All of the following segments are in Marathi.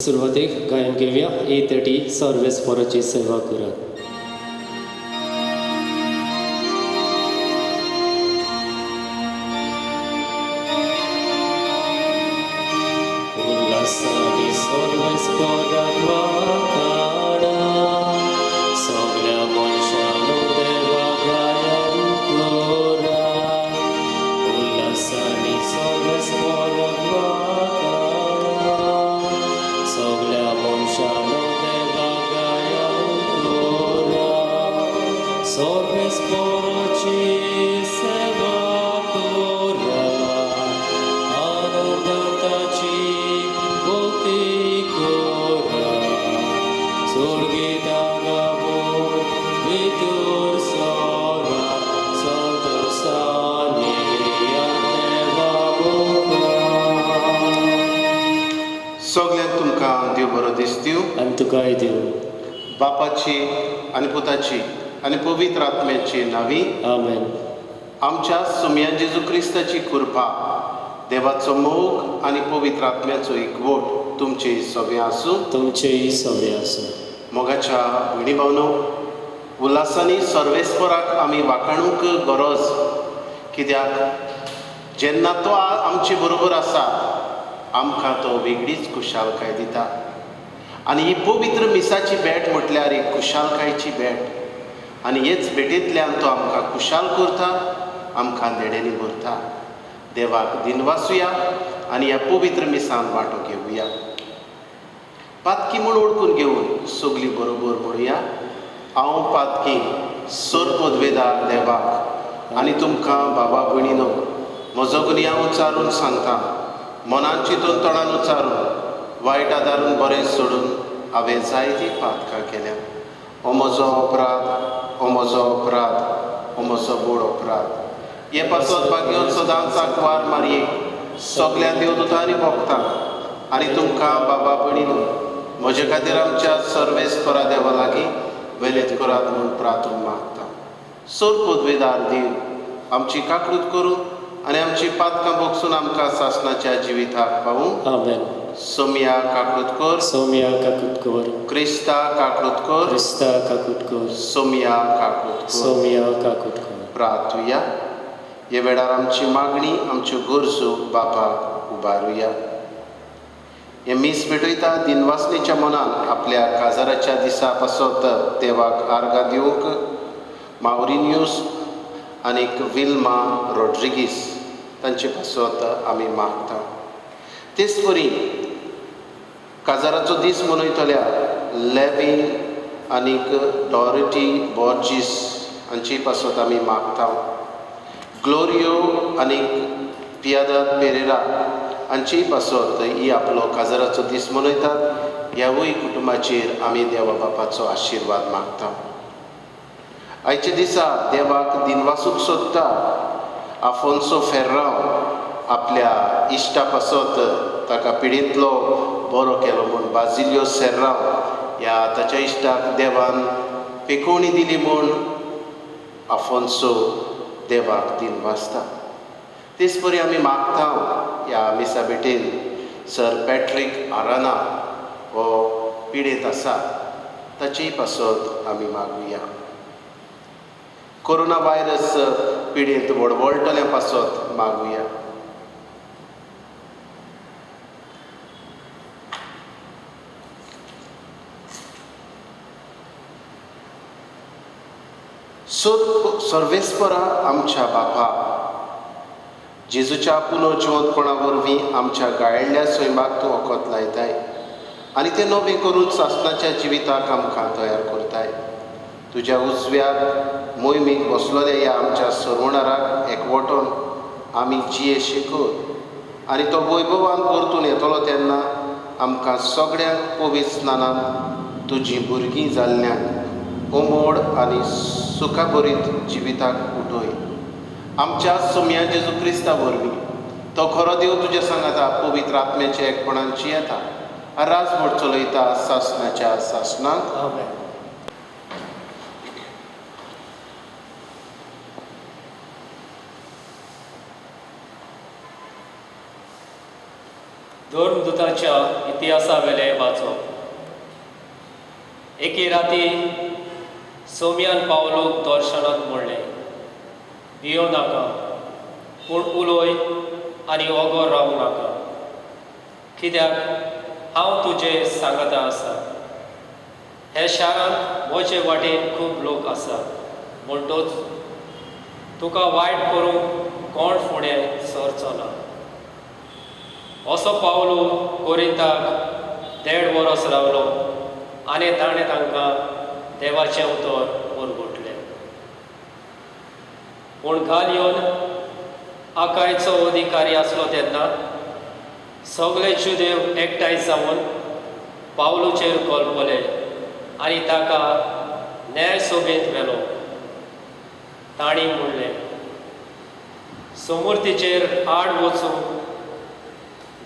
सुरवातेक गायन घेवया A30 सर्वेस्पराची सेवा करात. उल्हासाने सर्वेस्पराक वाखाणा, सगळ्या मनशांनो देवाक गायन करा. उल्हासाने सर्वेस्पराक वाखाणा, सगळ्या मनशांनो देवाक गायन करा. सर्वेस्पराची सेवा करा, आनंदाची भक्ती करा. सुरगीता गावून भितर सरा, संतोषाने देवा मुखार. सगळ्यांक तुमकां देव बरो दीस दिवं. आनी तुकाय देव. बापाची आनी पुताची आनी पवित्र आत्म्याची नावी. आमेन. आमच्या सुमया जेजू क्रिस्ताची कृपा, देवाचो मोग आनी पवित्र आत्म्याचो एकवट तुमचे सगळे आसूं. तुमचेय सगळे आसूं. मोगाच्या भयणी भावनो, उल्हासांनी सर्वेस्पराक आमी वाखाणूंक गरज. कित्याक जेन्ना तो आमचे बरोबर आसा, आमकां तो वेगळीच खुशालकाय दिता. आनी ही पवित्र मिसाची भेट म्हटल्यार एक खुशालकायची भेट. आनी हेच भेटेंतल्यान तो आमकां खुशाल करता, आमकां नेड्यांनी भरता. देवाक दिनवासुया आनी ह्या पवित्र मिसान वांटो घेवया. पातकी म्हूण ओळखून घेवन सगळीं बरोबर म्हणुया. हांव पातकी सर पदवेदार देवाक आनी तुमकां बाबा भयणीनो, म्हजो गुन्यांव उच्चारून सांगता. मनान चिंतून तोंडान उच्चारून वायट आदारून बरें सोडून हांवें जायतीं पातकां केल्या. हो म्हजो अपराध, हो म्हजो अपराध, हो म्हजो बोड अपराध. हे पासत भाग्योन सदांच आंकवार मारयेक सगळ्या देवदूतांनी भोगतां आनी तुमकां बाबा भयणीनो, म्हजे खातीर आमच्या सर्वेस्परा देवा लागीं वेलेत करात म्हूण प्रार्थून मागता. सर पदवेदार देव, आमची काकूट करूं आनी आमची पातकां भोगसून आमकां सासणाच्या जिविताक पावूंक. आमेन. सोम्या काकूट कर. सोम्या काकूट कर. क्रिस्ता काकूट कर. क्रिस्ता काकूट कर. सोम्या काकूट कर. सोम्या काकूट कर. प्रार्थुया. हे वेळार आमची मागणी, आमच्यो गरजो बापाक उबारुया. हे मीस भेटयता दिनवासनेच्या मनान आपल्या काजाराच्या दिसा पासत देवाक आर्गां दिवंक माउरिनियोस आनीक विल्मा रॉड्रिगीस तांचे पासत आमी मागता. तेच परी काजाराचो दीस मनयतल्या लेविन आनीक डॉरिटी बॉर्जीस हांची पासत आमी मागता. ग्लोरियो आनीक पियादाद पेरेरा हांची पासत ही आपलो काजाराचो दीस मनयतात. ह्यावूय कुटुंबाचेर आमी देवा बापाचो आशिर्वाद मागता. आयच्या दिसा देवाक दिनवासूक सोदता आफोन्सो फेर्रांव आपल्या इश्टा पासत ताका पिडींतलो बरो केलो म्हूण बाजिलियो सेर्रांव ह्या ताच्या इश्टाक देवान पेकोवणी दिली म्हूण आफोन्सो देवाक दिनवासता. तेच परी आमी मागता ह्या मिसा भेटेन सर पॅट्रीक आराना हो पिडेत आसा, ताचेय पासत आमी मागुया. कोरोना व्हायरस पिडेंत वडवळटल्या पासत मागुया. सर्वेस्परा आमच्या बापा, जेजूच्या पुनर्जिवंतपणा वरवीं आमच्या गायल्ल्या सैमाक तूं वखद लायताय आनी तें नवें करून सासणाच्या जिविताक आमकां तयार करताय. तुज्या उजव्याक मोहिमेक बसलोल्या ह्या आमच्या सरवणाराक एकवटोन आमी जिये शिकत आनी तो वैभवान परतून येतलो तेन्ना आमकां सगळ्यांक पवित्र स्नानान तुजीं भुरगीं जाल्ल्यांक उमोड आनी सुखाभरीत जिविताक उठोय. आमच्या सोम्या जेजू क्रिस्ता वरवीं तो खरो देव तुज्या सांगाता पवित्र आत्म्याच्या एकपणांची येता. राजभर चलयता सासणाच्या सासणाक. आमेन. धर्मदूताच्या इतिहासावेले वाचप. एके राती सोम्यान पावलोक दर्शनांत म्हणलें, भियो नाका, पूण उलोय आनी ओगोर रावूं नाका, कित्याक हांव तुजें सांगता आसा. हे शारांत म्हजे वाटेन खूब लोक आसा, म्हणटूच तुका वायट करूंक कोण फुडें सरचो ना. असो पावलो कोरिंताक 1.5 वर्स रावलो आनी ताणें तांकां देवाचें उतर पुरगुटलें. पूण गालियोन आकायचो अधिकारी आसलो तेन्ना सगळे जुदेव एकठांय जावन पावलोचेर कळपले आनी ताका न्याय सभेंत व्हेलो. तांणी म्हणलें, समूर्तीचेर आड वचून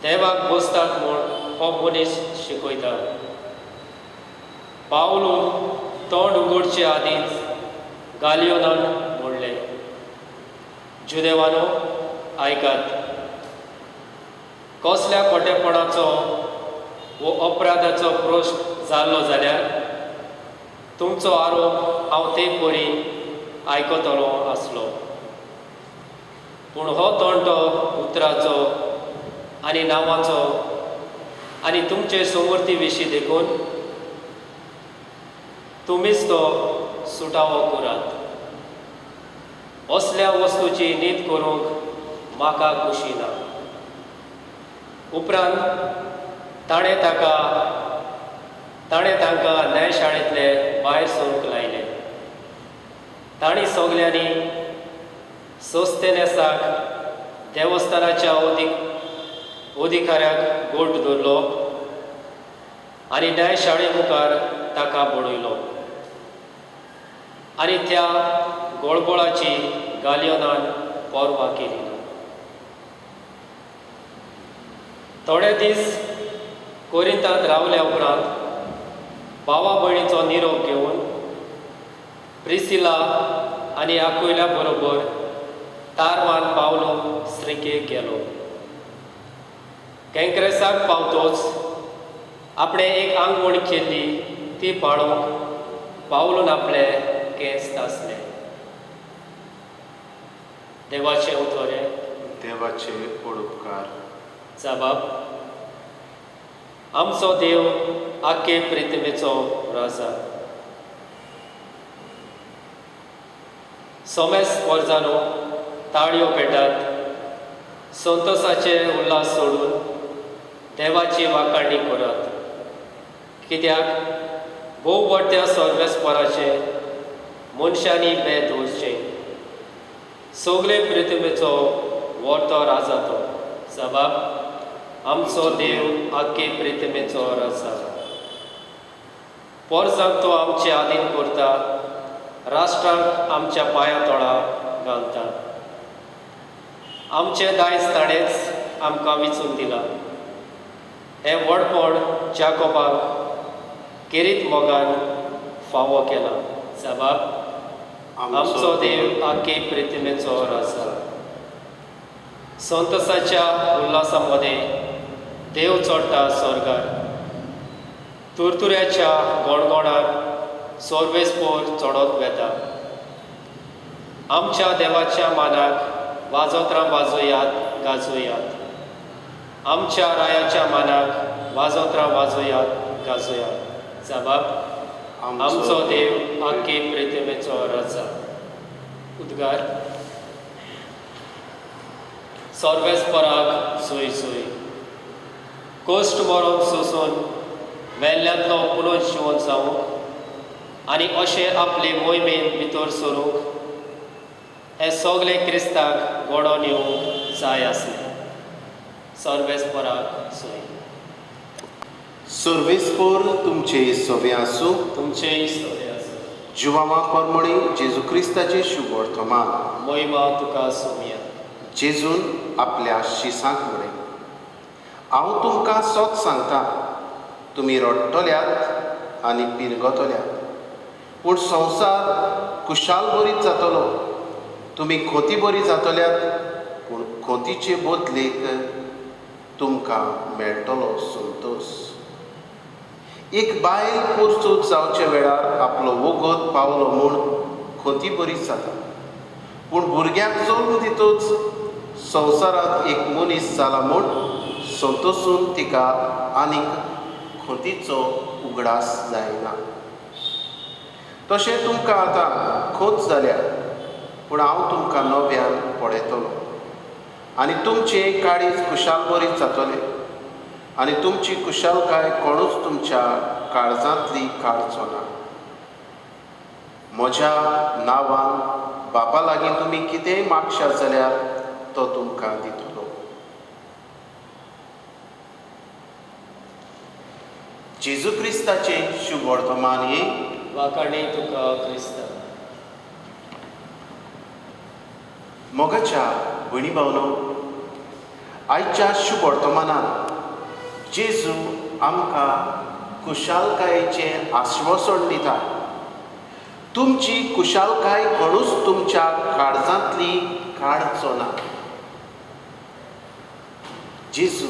देवाक बसतात म्हूण हो मनीस शिकयता. पावलो तोंड उगडचे आदींच गालियोनान म्हणलें, जुदेवानो आयकात. कसल्या खोटेपणाचो वो अपराधाचो प्रश्न जाल्लो जाल्यार तुमचो आरोप हांव ते परी आयकतलो आसलो. पूण हो तोंडो उतराचो आनी नांवाचो आनी तुमचे समृद्धी विशीं देखून तुमीच तो सुटावो करात. असल्या वस्तूची न्हीद करूंक म्हाका खुशी ना. उपरांत ताणें तांकां न्यायशाळेंतले भायर सरूंक लायलें. तांणी सगल्यांनी सोस्तेनेसाक देवस्थानाच्या अधिकाऱ्याक गोट धरलो आनी न्यायशाळे मुखार ताका बडयलो. आनी त्या गोळबोळाची गालियोनान पर्वा केली ना. थोडे दीस कोरिंतांत रावल्या उपरांत भावा भयणीचो निरोप घेवन प्रिसिला आनी आकुला बरोबर तारवान पावलो श्रीकेक गेलो. कँक्रेसाक पावतोच आपणे एक आंगवण केल्ली ती पाळोवंक पावलून आपले केंस तासले. देवाचे उतोरे. देवाचे उपकार. जबाब. आमचो देव आख्खे प्रिथ्वीचो राजा. सोमेस वर्जानो ताळयो पेटात. संतोसाचे उल्हास सोडून देवाची वाखाणणी करात. कित्याक भोव व्हडल्या सर्वेस्पराचे मनशांनी भेद दवरचें. सगळे पृथ्वीचो व्हडतो राजा तो. जबाब. आमचो देव आख्खे पृथ्वीचो राजा. पोरसांक तो आमचे आधीन करता, राष्ट्रांक आमच्या पांया तळा घालता. आमचे दायज ताणेंच आमकां विचून दिलां. हें व्हडपण जाकोबाक किरीत मोगान फावो केला. जबाब. आमचो देव आख्खे पृथ्वीचो राजा. संतोसाच्या उल्हासा मदें देव चडटा स्वर्गार. तुरतुऱ्याच्या गोणगोणाक सोर्वेस्पोर चडत वेता. आमच्या देवाच्या मानाक वाजोत्रां वाजोयात, गाजोयात. आमच्या रायाच्या मानाक वाजोत्रां वाजोयात, गाजोयात. जबाब. आमचो देव आख्खे पृथ्वीचो राजा. उद्गार. सर्वेस्पराक सोय सोय. कोश्ट मरण सोसून मेल्ल्यांतलो पुनर्जीवन जावंक आनी अशें आपले मोहिमेन भितर सरूंक हे सगळे क्रिस्ताक घडोवन येवंक जाय आसलें. सर्वेस्पराक सोय. सर्वेस्पोर तुमचे सोवे आसूं. तुमचेय सोय आसूं. जिवामा परमणी जेजू क्रिस्ताचे शुभ वर्तमान. मोहिमा तुका सोमिया. जेजून आपल्या शिसांक म्हळें, हांव तुमकां सोत सांगता, तुमी रडटल्यात आनी पिरगतल्यात, पूण संवसार खुशाल बरीत जातलो. तुमी खोती बरी जातल्यात, पूण खोतीचे बदलेक तुमकां मेळटलो संतोश. एक बायल पुरसूत जावचे वेळार आपलो वगत पावलो म्हूण खोती बरी जाता, पूण भुरग्याक जल्म दितूच संवसारांत एक मनीस जाला म्हूण संतोसून तिका आनीक खोतीचो उगडास जायना. तशें तुमकां आतां खोत जाल्या, पूण हांव तुमकां नव्यान पळयतलो आनी तुमचें काळीज खुशाल बरीच जातलें आनी तुमची खुशालकाय कोणूच तुमच्या काळजांतली काडचो ना. म्हज्या नांवान बापा लागीं तुमी कितेंय मागशात जाल्यार तो तुमकां दितलो. जेजू क्रिस्ताचें शुभ वर्तमान हे वाखाणे तुका क्रिस्ता. मोगाच्या भयणी भावनो, आयच्या शुभ वर्तमानांत जेजू आमकां खुशालकायेचें आश्वासन दिता. तुमची खुशालकाय कोणूच तुमच्या काळजांतली काडचो ना. जेजू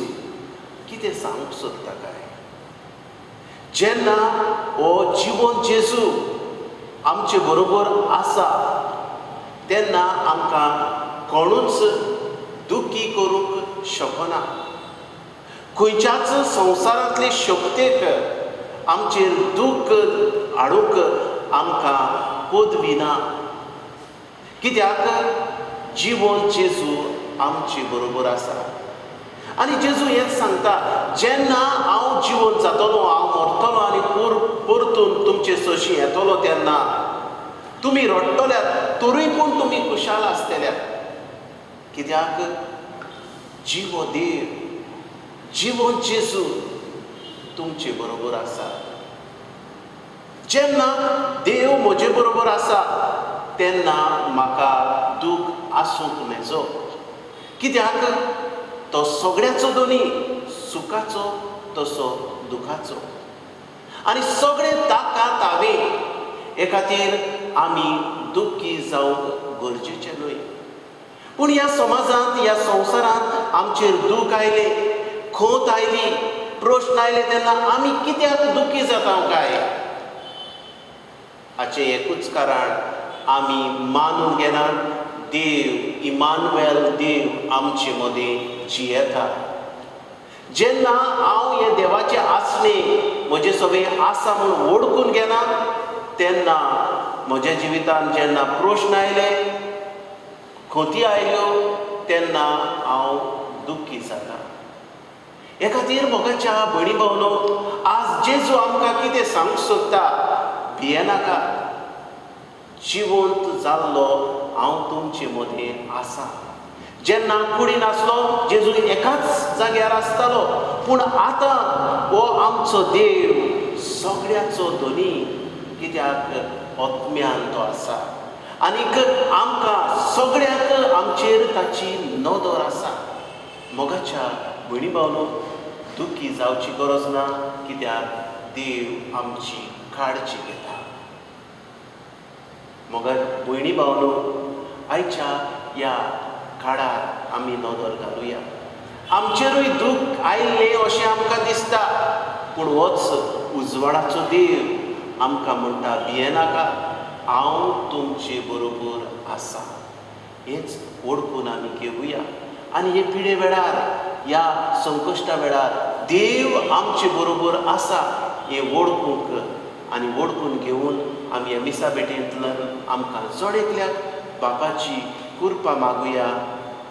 कितें सांगूंक सोदता काय? जेन्ना हो जिवंत जेजू आमचे बरोबर आसा तेन्ना आमकां कोणूच दुखी करूंक शकना. खंयच्याच संवसारांतले शक्तेक आमचेर दूख हाडूंक आमकां पदविना. कित्याक जिवंत जेजू आमचे बरोबर आसा. आनी जेजू हेंच सांगता, जेन्ना हांव जिवंत जातलो, हांव मरतलो आनी परतून तुमचे सशी येतलो तेन्ना तुमी रडटल्यात, तरी पूण तुमी खुशाल आसतल्यात. कित्याक जिवो देव, जिवंत जेजू तुमचे बरोबर आसा. जेन्ना देव म्हजे बरोबर आसा तेन्ना म्हाका दूख आसूंक नजो. कित्याक तो सगळ्याचो दोनी, सुखाचो तसो दुखाचो. आनी सगळें ताका तावे. हे खातीर आमी दुखी जावंक गरजेचें न्हय. पूण ह्या समाजांत, ह्या संवसारांत आमचेर दूख आयले, खोत आयली, प्रश्न आयले तेन्ना आमी कित्याक दुखी जाता काय? हाचें एकूच कारण, आमी मानून घेनात देव इमानुएल, देव आमचे मदीं जियेता. जेन्ना हांव हे देवाचे आसणे म्हजे सगळें आसा म्हूण ओळखून घेना तेन्ना म्हज्या जिवितांत जेन्ना प्रश्न आयले, खोती आयल्यो तेन्ना हांव दुखी जाता. हे खातीर मोगाच्या भयणी भावनो, आज जेजू आमकां कितें सांगूंक सोदता, भियेनाका. जिवंत जाल्लो हांव तुमचे मदीं आसा. जेन्ना कुडीन आसलो जेजू एकाच जाग्यार आसतालो, पूण आतां हो आमचो देव सगळ्याचो धनी. कित्याक आत्म्यान तो आसा आनीक आमकां सगळ्याक आमचेर ताची नदर आसा. मोगाच्या भयणी भावनो, दुखी जावची गरज ना, कित्याक देव आमची काळजी घेता. मोगा भयणी भावनो, आयच्या ह्या काळार आमी नदर घालुया. आमचेरूय दूख आयिल्लें अशें आमकां दिसता, पूण होच उजवाडाचो देव आमकां म्हणटा, भियेनाका, हांव तुमचे बरोबर आसा. हेंच ओळखून आमी घेवया आनी हे पिडे वेळार, ह्या संकश्टा वेळार देव आमचे बरोबर आसा हें ओळखूंक आनी ओळखून घेवन आमी ह्या मिसा भेटेंतल्यान आमकां चड एकल्याक बापाची कृपा मागुया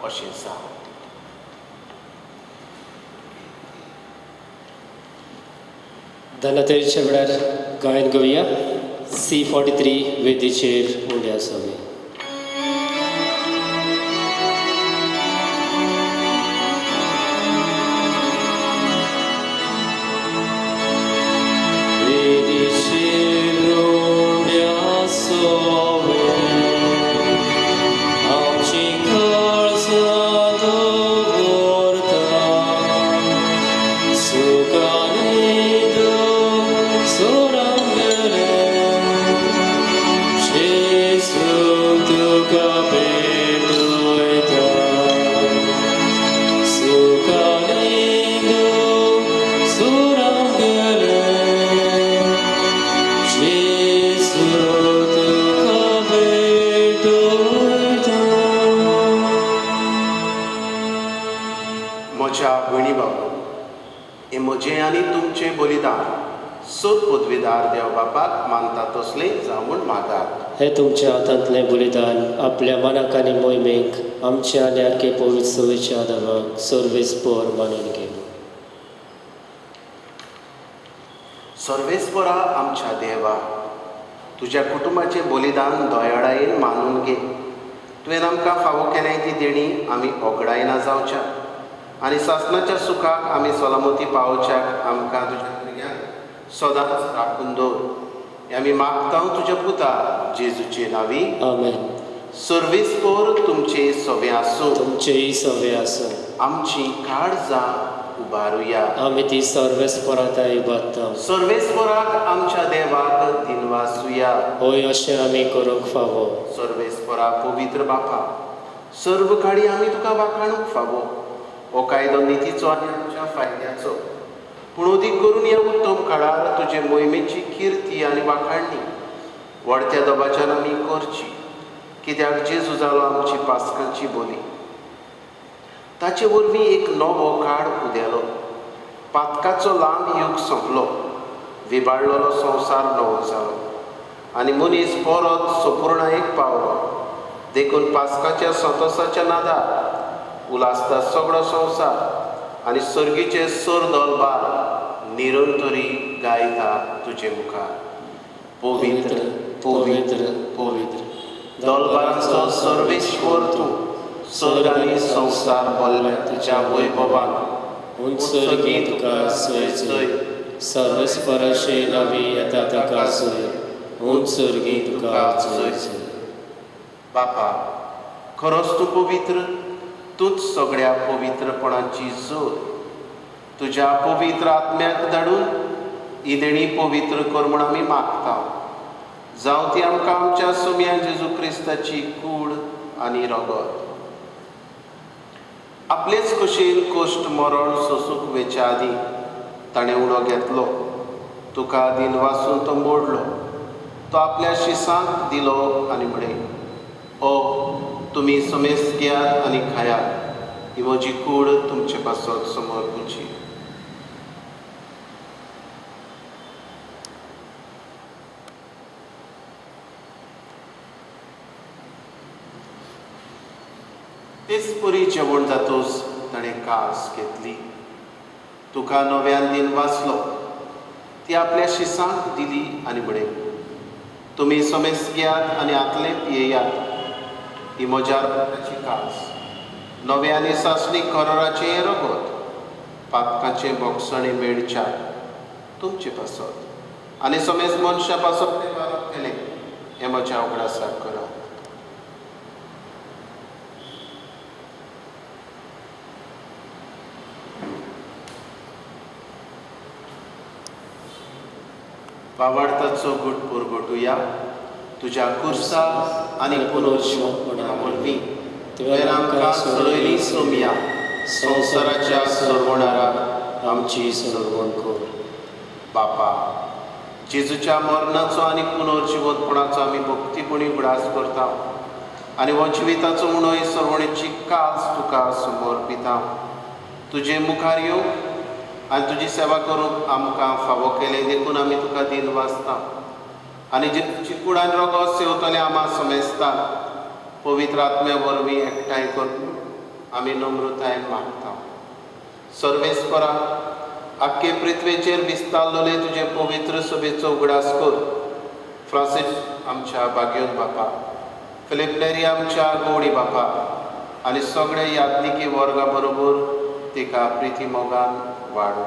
अशें सांग. धनतेरच्या वेळार गायन घेवया. C43 वेदीचेर उंडे आसावे. Jesus. सोद पदवीदार देव बापाक मानता तसलें जावं म्हूण मागात. हे तुमच्या हातांतलें बलिदान आपल्या मनाक आनी मोहिमेक आमच्या आनी आख्खे पवित्र सवेच्या देवाक सर्वेस्पर मानून घेवं. सर्वेस्परा आमच्या देवा, तुज्या कुटुंबाचें बलिदान दोयाळायेन मानून घे. तुवें आमकां फावो केल्याय ती देणी आमी ओगडायना जावच्या आनी सासणाच्या सुखाक आमी सलामती पावोवच्याक आमकां तुज्या भुरग्यांक सदांच राखून दवर. हें आमी मागता तुज्या पुता जेजूचे नांवी. आमेन. सर्वेस्पर तुमचे सवे आसूं. तुमचेय सवे आसूं. आमची काळजां उबारुया. आमी ती सर्वेस्पराताय इबादता. सर्वेस्पराक आमच्या देवाक दिनवासुया. होय अशें आमी करूंक फावो. सर्वेस्परा पवित्र बापा, सर्व काळी आमी तुका वाखाणूंक फावो. हो कायदो नितीचो आनी आमच्या फायद्याचो, पूण अदीक करून ह्या उत्तम काळार तुजे मोहिमेची किर्ती आनी वाखाणणी व्हडत्या दबाच्यान आमी करची, कित्याक जेजू जालो आमची पासकांची बोली. ताचे वरवीं एक नवो काळ उदेलो. पातकाचो लांब यूग सोंपलो. विबाळलेलो संवसार नवो जालो आनी मनीस परत संपूर्णायेक पावलो. देखून पासकाच्या संतोसाच्या नादार उलासता सगळो संवसार आनी सर्गीचे सर दलबार निरंतरी गायता तुजे मुखार. पवित्र पवित्र पवित्र दलबारांचो सर्वेश्वर तूं, सर्ग आनी संवसार भरल्या तुज्या वैभवान. उंचरगी तुका सय सय, सर्वेस्पराचे नांवी येता ताका सय. उंचरगी तुका सय सय. बापा, खरोच तूं पवित्र. तूंच सगळ्या पवित्रपणाची जोर. तुज्या पवित्र आत्म्याक धाडून ही देणी पवित्र कर म्हूण आमी मागता. जावं ती आमकां आमच्या सोम्या जेजू क्रिस्ताची कूड आनी रगत. आपलेच कशेन कश्ट मरण सोंसूंक वेच्या आदीं ताणें उणो घेतलो. तुका दिन वाचून तो मोडलो. तो आपल्या शिसांक दिलो आनी म्हणें, ओ तुमी समेस्त घेयात आनी खायात. ही म्हजी कूड तुमचे पासत समोर तुमची. तेच परी जेवण जातोच ताणें कास घेतली. तुका नव्यान दिन वाचलो. ती आपल्या शिसांक दिली आनी म्हणें, तुमी समेस्त घेयात आनी आतले पियेयात. ही म्हज्या रगताची कास, नवे आनी सासणी कराराचें रगत, पातकाचें बोगसणे मेळच्या तुमचे पासत आनी समेस्त मनशां पासत तें वारप केलें. हें म्हज्या उगडासाक करा. वावडताचो घुट पुरगटुया. तुज्या कुर्सा आनी पुनर्जीवना वरवीं तुवें आमकां सडयली सोम्या. संवसाराच्या सरवणाराक आमची सरवण कर. बापा, जेजूच्या मरणाचो आनी पुनर्जीवनपणाचो आमी भक्तीपणी उगडास करता आनी हो जिविताचो म्हणून ही सरवणेची कास तुका समर्पिता. तुजे मुखार येवंक आनी तुजी सेवा करूंक आमकां फावो केलें देखून आमी तुका दिन वाचता आनी जेजूची कूड आनी रगत सेवतले आमा समेस्तान पवित्र आत्म्या वरवीं एकठांय करून आमी नम्रतायेन मागता. सर्वेस्परा, आख्खे पृथ्वेचेर विस्तारलेले तुजे पवित्र सभेचो उगडास कर. फ्रांसीस आमच्या बागयोन बापा, फिलिप नेरी आमच्या गवडी बापा आनी सगळे यात्निकी वर्गा बरोबर तिका प्रिती मोगान वाडो.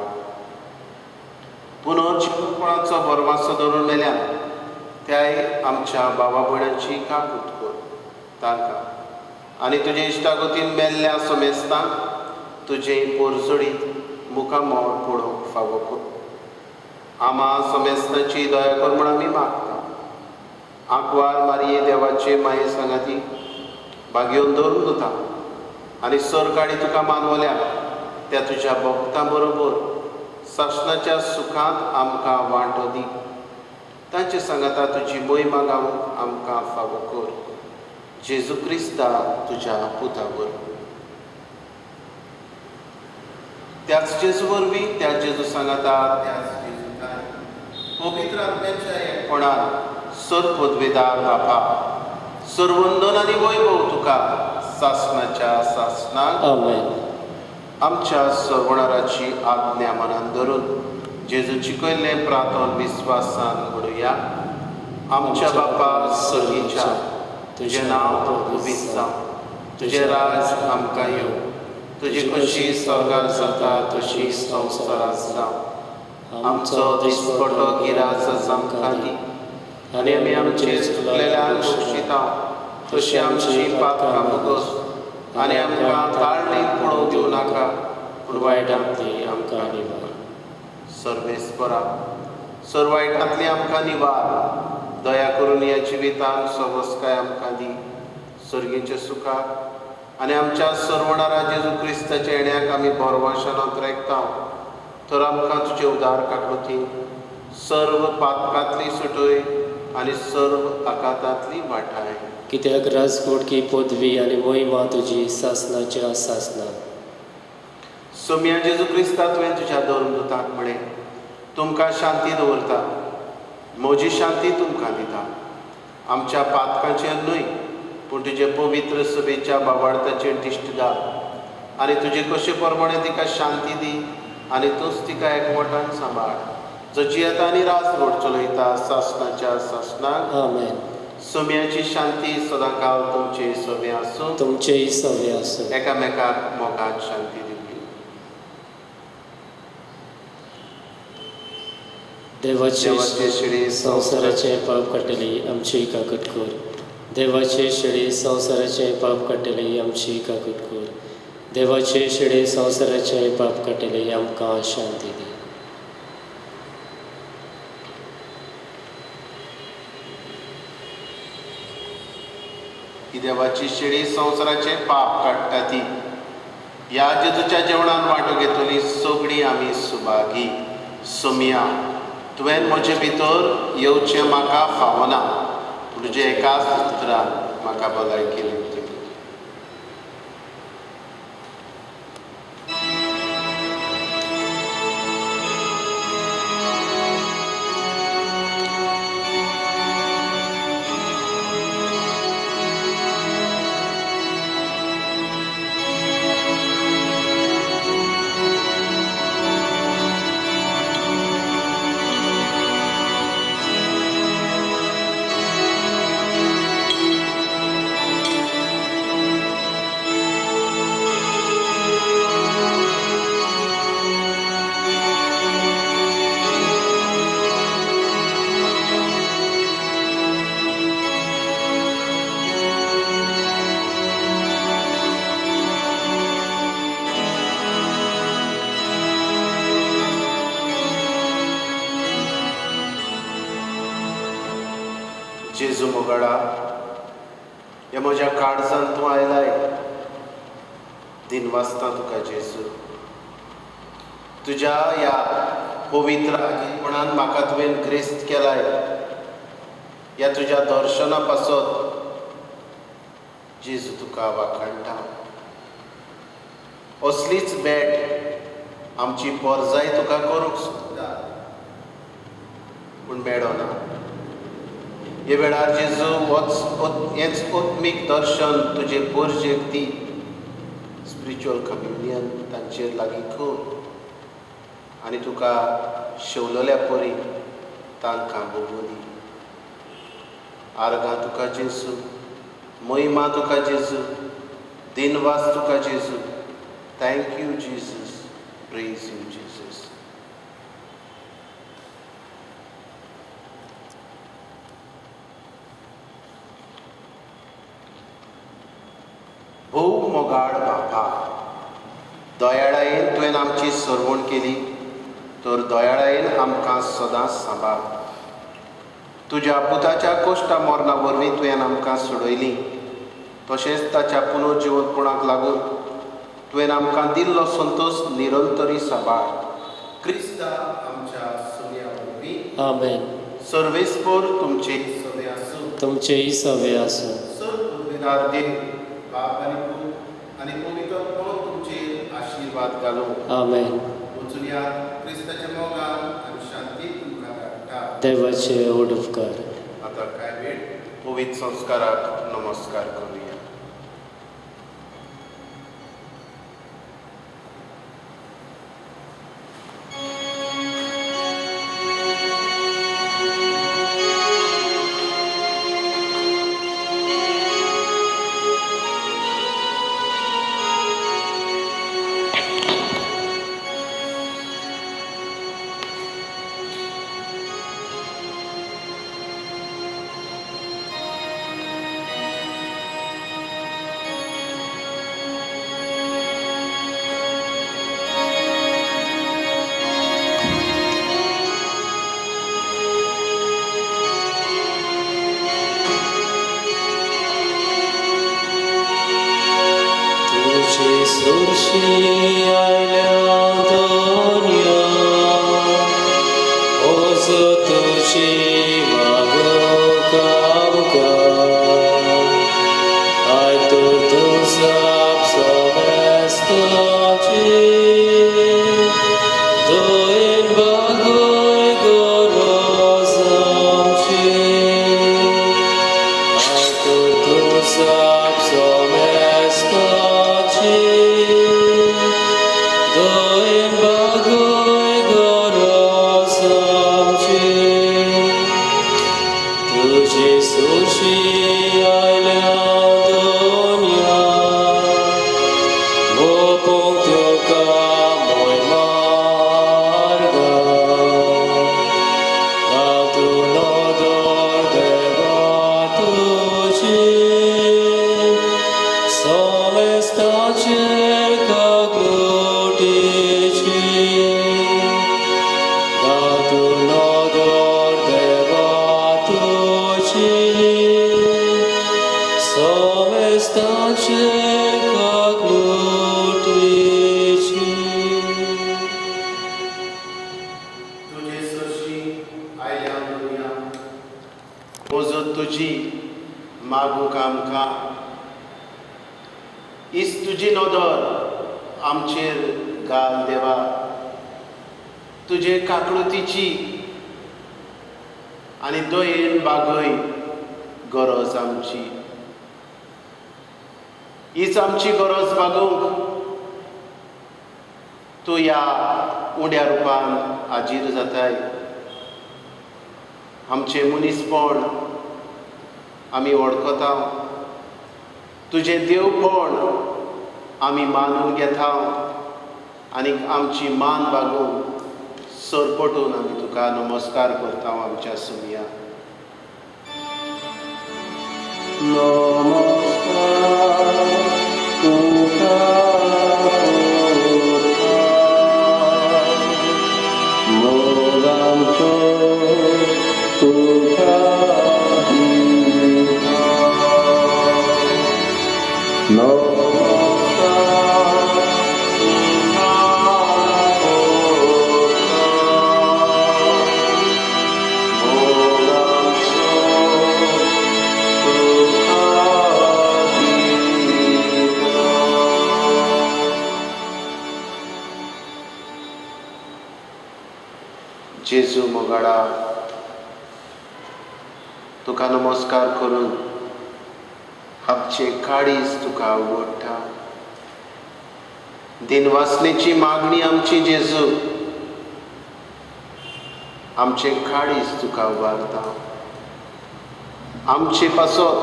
पुनर्जीवनपणाचो बरवासो धरून मेल्यान त्याय आमच्या भावा भयणांची काकूट कर. तांकां आनी तुजे इश्टागतीन मेल्ल्या समेस्तांक तुजे पोरजोडीत मुखामोळ पडोवंक फावो कर. आमा समेस्तांची दया कर म्हूण आमी मागता. आंकवार मारये देवाचे माये सांगाती बागयोन धरून दोता आनी सर काडी तुका मानवल्या त्या तुज्या भक्तां बरोबर सासणाच्या सुखांत आमकां वांटो दी. तांचे सांगाता तुजी मोहिमा गावंक आमकां फावो कर. जेजू क्रिस्ता तुज्या पुता वरवीं. त्याच जेजू वरवीं त्या जेजू सांगाता त्याच जेजू काय एकपणान सर पदवेदार बापा सर्वंदन आनी वैभव तुका सासणाच्या सासणाक आमेन. आमच्या सर्वणाराची आज्ञा मनान धरून जेजू शिकयल्लें प्रार्थन विस्वासान म्हणुया. आमच्या बापा सर्गीच्या तुजें नांव पवित्र जावं, तुजें राज आमकां येवं, तुजी कशी स्वर्गार जाता तशी संवसारांत जावं. आमचो दिसपटो गिरास आमकां दी आनी आमी आमचे चुकलेल्यांक बक्षिता तशी आमची पातकां मुगोस आनी आमकां ताळणीक पडोवंक दिवं नाका पूण वायटांतली आमकां निवार. सर्वेस्परा सर्वायटांतली आमकां निवार. दया करून ह्या जिवितांत सवस्काय आमकां दी सर्गीच्या सुखाक आनी आमच्या सर्वणारा जेजू क्रिस्ताच्या येण्याक आमी बोरवाशानांत रेखता. तर आमकां तुजे उदार काकुती सर्व पातकांतली सुटय आनी सर्व आकांतांतली वाटाय. कित्याक राजकोटकी पदवी आनी महिमा तुजी सासणाच्या सासणां. सोम्या जेजू क्रिस्ता तुवें तुज्या धर्मदुताक म्हळें, तुमकां शांती दवरता, म्हजी शांती तुमकां दिता. आमच्या पातकांचेर न्हय पूण तुजे पवित्र सभेच्या बाबार्थाचेर दिश्ट घाल आनी तुजे कशे प्रमाणे तिका शांती दी आनी तूंच तिका एकवटान सांबाळ. जची येता आनी राजकोट चलयता सासणाच्या सासणाक आमेन. सोम्याची शांती सदांकाळ तुमचे सभे आसूं. तुमचेय सवे आसूं. एकामेकाक मोगान शांती दिवपी. देवाचे शिडी संवसाराचे पाप काडटली आमची काकूट कर. देवाचे शिडी संवसाराचे पाप काडटली आमची काकूट कर. देवाचे शिडी संवसाराचे पाप काडटली आमकां शांती दी. ही देवाची शिडी संवसाराचे पाप काडटा ती. ह्या जेजूच्या जेवणान वांटो घेतली सगळीं आमी सुभागी. सोम्या तुवें म्हजे भितर येवचें म्हाका फावना पूण तुजे एकाच उतरान म्हाका भलायकी दिली. जेजू मोगाडा ह्या म्हज्या काळजान तूं आयलाय. दिनवासता तुका जेजू. तुज्या ह्या पवित्र आजीपणान म्हाका तुवें ग्रेस्त केलाय. ह्या तुज्या दर्शना पासत जेजू तुका वाखाणटा. असलीच भेट आमची परजाय तुका करूंक सोदता पूण मेळना. हे वेळार जेजू हेंच आत्मीक दर्शन तुजे परजेक दी. स्पिरिच्युअल कम्युनियन तांचेर लागीं कर आनी तुका शेवलोल्या परी तांकां भोगूं दी. आर्गां तुका जेजू, महिमा तुका जेजू, दिनवास तुका जेजू. Thank you Jesus. Praise you Jesus. भोव मोगाळ बापा, दयाळायेन तुवें आमची सरवण केली तर दयाळायेन आमकां सदांच सांबाळ. तुज्या पुताच्या कोश्टा मरणा वरवीं तुवें आमकां सोडयली. तशेंच ताच्या पुनर्जिवनपणाक लागून तुवें आमकां दिल्लो संतोश निरंतरी सांबाळ. क्रिस्ता आमच्या सोम्या वरवीं आमेन. सर्वेस्पर तुमचे सवे आसूं. तुमचेय सवे आसूं. सर्व पदवीदार देव बाप आनी पूत आनी पवित्र आत्मो तुमचेर आशिर्वाद घालूं. आमेन. वचून या क्रिस्ताच्या मोगान आनी शांती तुमकां धाडटा. देवाचे ओडुपकार. आता काय वेळ पवित्र संस्काराक नमस्कार करूया. तुझी मागूक आमकां इस तुजी नदर आमचेर घाल देवा. तुजे काकळुतीची आनी दयेन बागय गरज आमची. हीच आमची गरज बागोवंक तूं ह्या उड्या रुपान हाजीर जाताय. आमचे मनीसपण आमी वळखता, तुजें देवपण आमी मानून घेता आनी आमची मान बागोवन सरपटून आमी तुका नमस्कार करता आमच्या सुमया. नमस्कार तुका मोग आमचो तुका जेजू मोगाडा तुका नमस्कार करून आमचे काळीज तुका आवडटा. दिनवासनेची मागणी आमची जेजू, आमचे काळीज तुका उबारता. आमचे पासत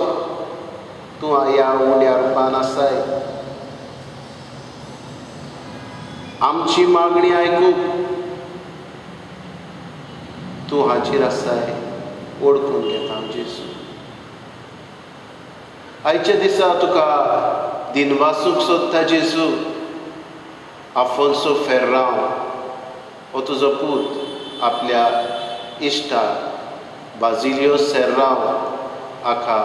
तूं ह्या उड्या रुपान आसाय. आमची मागणी आयकूंक तूं हाजीर आसाय. ओळखून घेता जेजू. आयच्या दिसा तुका दिनवासूक सोदता जेजू. आफोन्सो फेर्रांव हो तुजो पूत आपल्या इश्टा बाजिलियो सेर्रांव हाका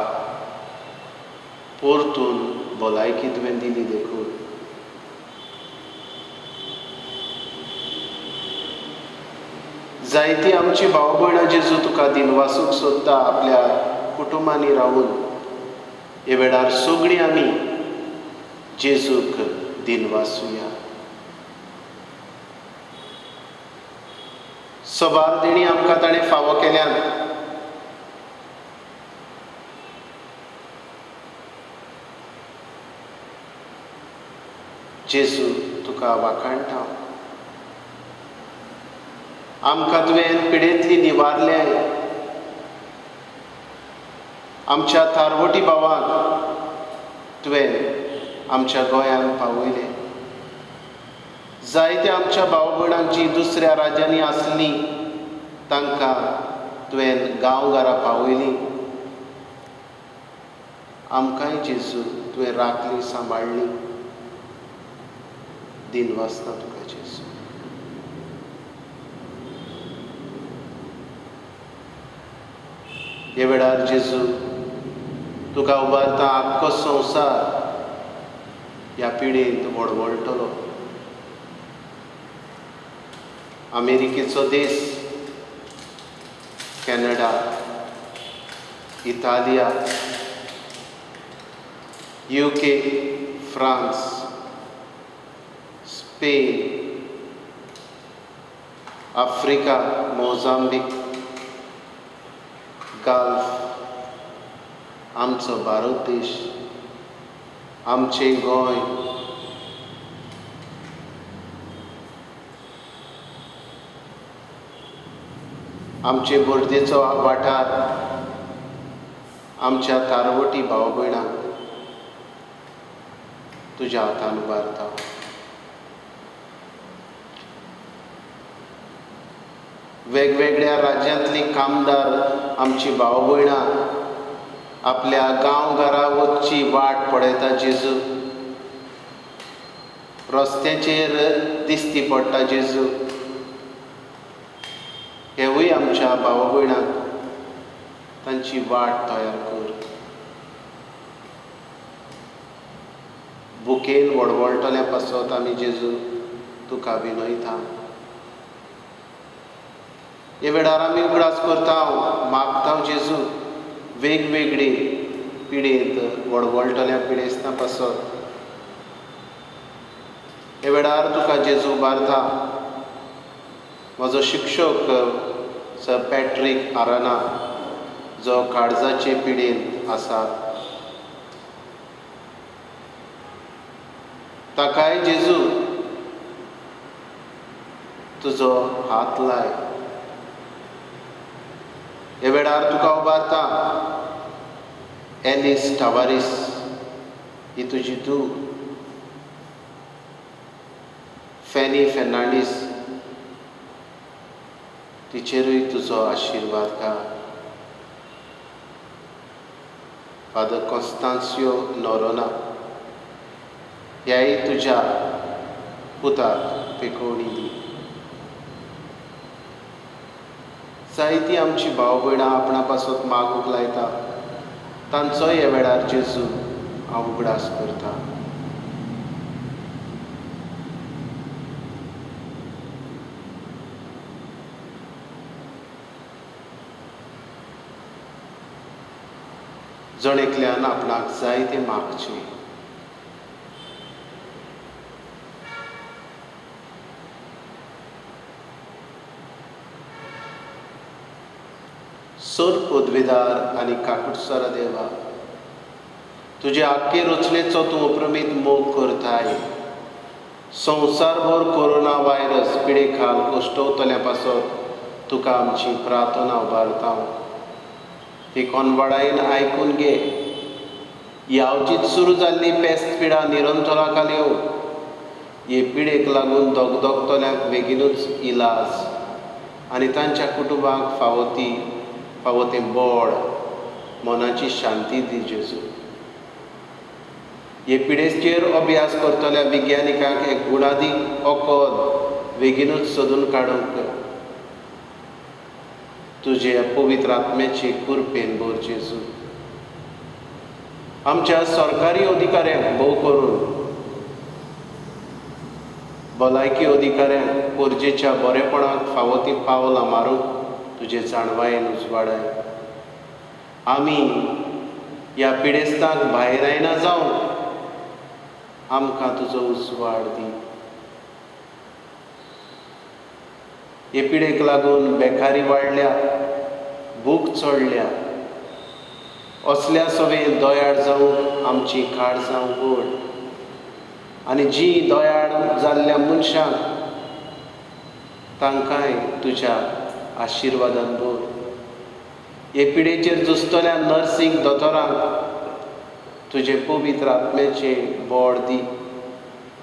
परतून भलायकी तुवें दिली देखून. जायती आमची भाव भयणां जेजू तुका दिनवासूक सोदता आपल्या कुटुंबांनी रावून. हे वेळार सगळीं आमी जेजूक दिनवासुया. सोबार देणी आमकां ताणें फावो केल्यान जेजू तुका वाखाणटा. आमकां तुवें पिडेंतली निवारल्याय. आमच्या तारवटी भावांक तुवें आमच्या गोंयांत पावयलें. जायत्या आमच्या भाव भयणांक जीं दुसऱ्या राज्यांनी आसलीं तांकां तुवें गांवघरां पावयलीं. आमकांय जेजू तुवें राखलीं, सांबाळलीं. दिनवासता तुका जेजू. हे वेळार जेजू तुका उबारता आख्खो संवसार ह्या पिडेंत व्हडवळटलो. अमेरिकेचो देश, कॅनडा, इटालिया, UK, France, Spain, Africa, Mozambique, Gulf, आमचो भारत देश, आमचें गोंय, आमचे बोर्देचो वाठार, आमच्या तारवटी भाव भयणांक तुज्या हातान उबारता. वेगवेगळ्या राज्यांतली कामदार आमची भाव भयणां आपल्या गांवघरा वचची वाट पळयता जेजू. रस्त्याचेर दिसती पडटा जेजू. हेवूय आमच्या भाव भयणांक तांची वाट तयार कर. बुकेन व्हडवळटल्या पासत आमी जेजू तुका विनयता. हे वेळार आमी उगडास करता, मागता जेजू वेगवेगळी पिडेंत व्हडवळटल्या पिडेस्तां पासत. हे वेळार तुका जेजू उबारता. म्हजो शिक्षक सर पॅट्रीक आराना जो काळजाचे पिडेंत आसा, ताकाय जेजू तुजो हात लाय. हे वेळार तुका उबारता एलिस टावारीस ही तुजी धूव, फॅनी फेर्नांडीस तिचेरूय तुजो आशिर्वाद घाल. फादर कॉन्स्टान्सियो नोरोना ह्याय तुज्या पुताक पेकोवणी दी. जायतीं आमची भाव भयणां आपणा पासत मागूंक लायता, तांचोय ह्या वेळार जेजू हांव उगडास करता. जणेकल्यान आपणाक जाय तें मागचें. सोर पदवेदार आनी काकुटसारा देवा, तुजे आख्खे रचनेचो तूं अप्रमीत मोग करताय. संवसारभर कोरोना व्हायरस पिडे खाल कोश्टवतल्या पासत तुका आमची प्रार्थना उबारता. ती कोनवाडायेन आयकून घे. यावजीत सुरू जाल्ली पेस्त पिडा निरंतराकाल येवं. हे पिडेक लागून दोगदोगतल्यांक बेगीनूच इलाज आनी तांच्या कुटुंबाक फावो तें बोड, मनाची शांती दी जेजू. हे पिडेचेर अभ्यास करतल्या विज्ञानिकांक एक गुणादीक ओकोद बेगीनूच सोदून काडूंक तुजे पवित्र आत्म्याची कुरपेन भर जेजू. आमच्या सरकारी अधिकाऱ्यांक भोव करून भलायकी अधिकाऱ्यांक गरजेच्या बरेपणाक फावो ती पावलां मारूंक तुजे जाणवायेन उजवाडाय. आमी ह्या पिडेस्तांक भायर आयना जावन आमकां तुजो उजवाड दी. हे पिडेक लागून बेकारी वाडल्या, भूक चडल्या, असल्या सवेन दोयाळ जावंक आमची काळजां उगड. आनी जीं दोयाळ जाल्ल्या मनशांक तांकांय तुज्या आशिर्वादान भर. हे पिडेचेर झुजतल्या नर्सींक दोतोरांक तुजे पवित्र आत्म्याचे बोड दी.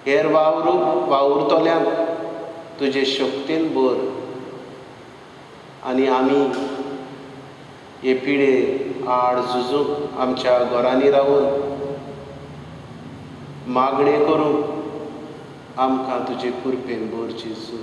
हेर वावुरतल्यांक तुजे शक्तीन भर. आनी आमी हे पिडे आड झुजूंक आमच्या घरांनी रावून मागणे करूंक आमकां तुजे कृपेन भर जेजू.